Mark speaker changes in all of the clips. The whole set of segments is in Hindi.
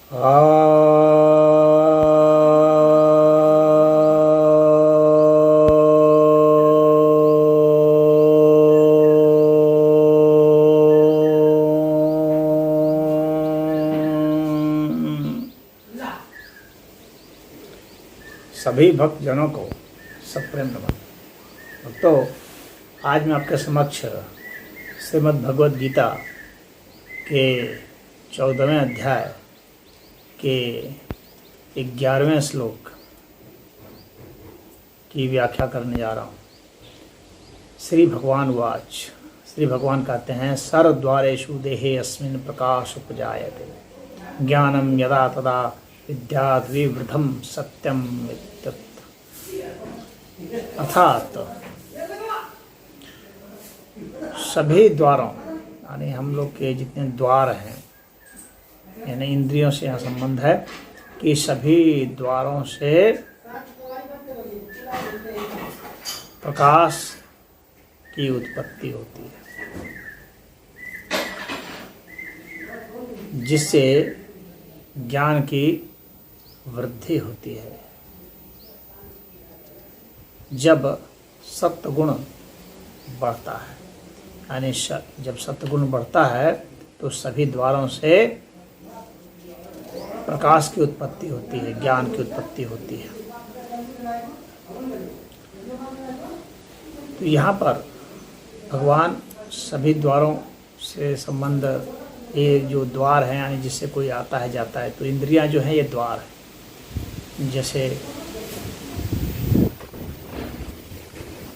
Speaker 1: सभी भक्तजनों को सप्रेम नमन। भक्तों, आज मैं आपके समक्ष श्रीमद् भगवद गीता के 14वें अध्याय के 11वें श्लोक की व्याख्या करने जा रहा हूँ। श्री भगवान वाच। श्री भगवान कहते हैं, सर्वद्वारेषु देहे अस्मिन् प्रकाश उपजायते ज्ञानम यदा तदा विद्यात् विवृद्धम सत्यम इत्यत्र। अर्थात सभी द्वारों, यानी हम लोग के जितने द्वार हैं, यानी इंद्रियों से यहाँ संबंध है कि सभी द्वारों से प्रकाश की उत्पत्ति होती है, जिससे ज्ञान की वृद्धि होती है। जब सत्वगुण बढ़ता है, यानी जब सत्वगुण बढ़ता है तो सभी द्वारों से प्रकाश की उत्पत्ति होती है, ज्ञान की उत्पत्ति होती है। तो यहाँ पर भगवान सभी द्वारों से संबंध, ये जो द्वार हैं यानी जिससे कोई आता है जाता है, तो इंद्रियां जो हैं ये द्वार है। जैसे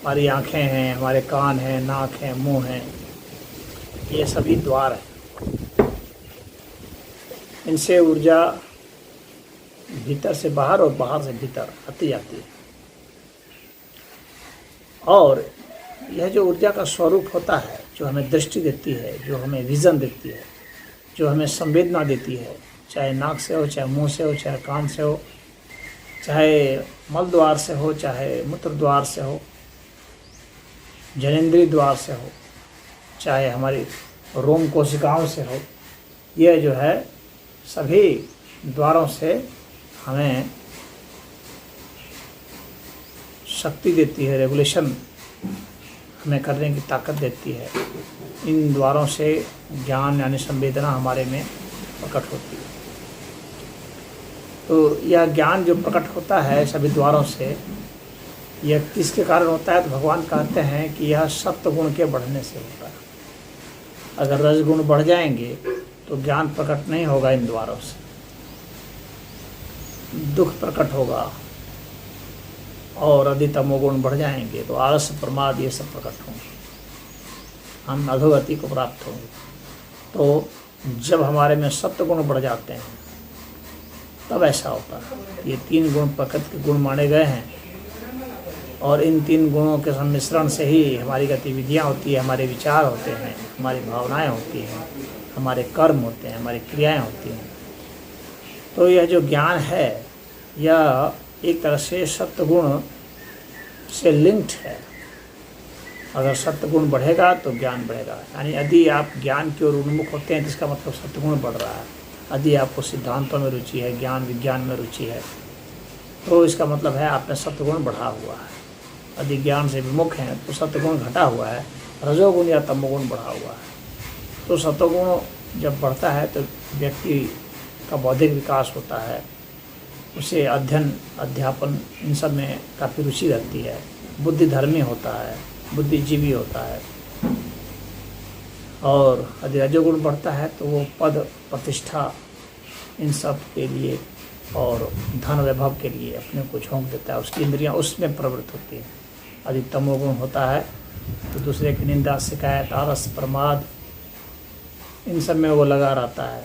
Speaker 1: हमारी आँखें हैं, हमारे कान हैं, नाक हैं, मुंह हैं, ये सभी द्वार हैं। इनसे ऊर्जा भीतर से बाहर और बाहर से भीतर आती जाती है। और यह जो ऊर्जा का स्वरूप होता है, जो हमें दृष्टि देती है, जो हमें विज़न देती है, जो हमें संवेदना देती है, चाहे नाक से हो, चाहे मुंह से हो, चाहे कान से हो, चाहे मल द्वार से हो, चाहे मूत्र द्वार से हो, जनेंद्रिय द्वार से हो, चाहे हमारी रोम कोशिकाओं से हो, यह जो है सभी द्वारों से हमें शक्ति देती है, रेगुलेशन हमें करने की ताकत देती है। इन द्वारों से ज्ञान यानी संवेदना हमारे में प्रकट होती है। तो यह ज्ञान जो प्रकट होता है सभी द्वारों से, यह किसके कारण होता है? तो भगवान कहते हैं कि यह सत्वगुण के बढ़ने से होता है। अगर रजगुण बढ़ जाएंगे तो ज्ञान प्रकट नहीं होगा इन द्वारों से, दुख प्रकट होगा। और यदि तमोगुण बढ़ जाएंगे तो आलस्य, प्रमाद, ये सब प्रकट होंगे, हम अधोगति को प्राप्त होंगे। तो जब हमारे में सत्वगुण बढ़ जाते हैं तब ऐसा होता है। ये 3 गुण प्रकृति के गुण माने गए हैं, और इन 3 गुणों के सम्मिश्रण से ही हमारी गतिविधियाँ होती है, हमारे विचार होते हैं, हमारी भावनाएं होती हैं, हमारे कर्म होते हैं, हमारी क्रियाएं होती हैं। तो यह जो ज्ञान है यह एक तरह से सत्वगुण से लिंक्ड है। अगर सत्वगुण बढ़ेगा तो ज्ञान बढ़ेगा। यानी यदि आप ज्ञान की ओर उन्मुख होते हैं तो इसका मतलब सत्वगुण बढ़ रहा है। यदि आपको सिद्धांतों में रुचि है, ज्ञान विज्ञान में रुचि है, तो इसका मतलब है आप में सत्वगुण बढ़ा हुआ है। यदि ज्ञान से विमुख हैं तो सत्वगुण घटा हुआ है, रजोगुण या तमोगुण बढ़ा हुआ है। तो सत्वगुण जब बढ़ता है तो व्यक्ति का बौद्धिक विकास होता है, उसे अध्ययन, अध्यापन, इन सब में काफ़ी रुचि रहती है, बुद्धिधर्मी होता है, बुद्धिजीवी होता है। और यदि रजोगुण बढ़ता है तो वो पद, प्रतिष्ठा, इन सब के लिए और धन वैभव के लिए अपने को झोंक देता है, उसकी इंद्रियां उसमें प्रवृत्त होती हैं। यदि तमोगुण होता है तो दूसरे की निंदा, शिकायत, आलस्य, प्रमाद, इन सब में वो लगा रहता है,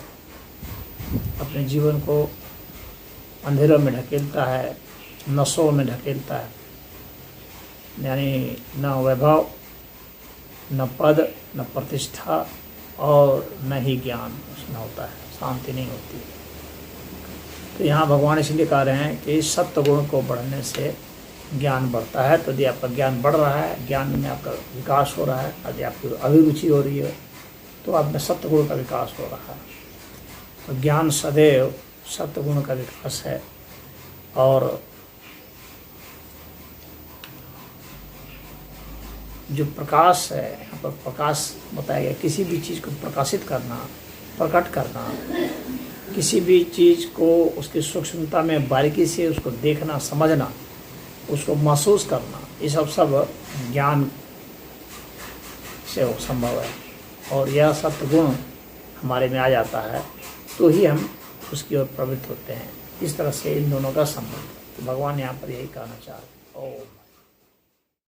Speaker 1: अपने जीवन को अंधेरों में ढकेलता है, नशों में ढकेलता है। यानी न वैभव, न पद, न प्रतिष्ठा और न ही ज्ञान उसमें होता है, शांति नहीं होती। तो यहाँ भगवान इसलिए कह रहे हैं कि सत्वगुण को बढ़ने से ज्ञान बढ़ता है। तो यदि आपका ज्ञान बढ़ रहा है, ज्ञान में आपका विकास हो रहा है, यदि आपकी अभिरुचि हो रही है तो आप में सत्वगुण का विकास हो रहा है। तो ज्ञान सदैव सत्वगुण का विकास है। और जो प्रकाश है, यहाँ पर प्रकाश बताया गया, किसी भी चीज़ को प्रकाशित करना, प्रकट करना, किसी भी चीज़ को उसकी सूक्ष्मता में बारीकी से उसको देखना, समझना, उसको महसूस करना, ये सब ज्ञान से वो संभव है। और यह सत्वगुण हमारे में आ जाता है तो ही हम उसकी ओर प्रवृत्त होते हैं। इस तरह से इन दोनों का संबंध, तो भगवान यहाँ पर यही कहना चाहते हैं। ओम।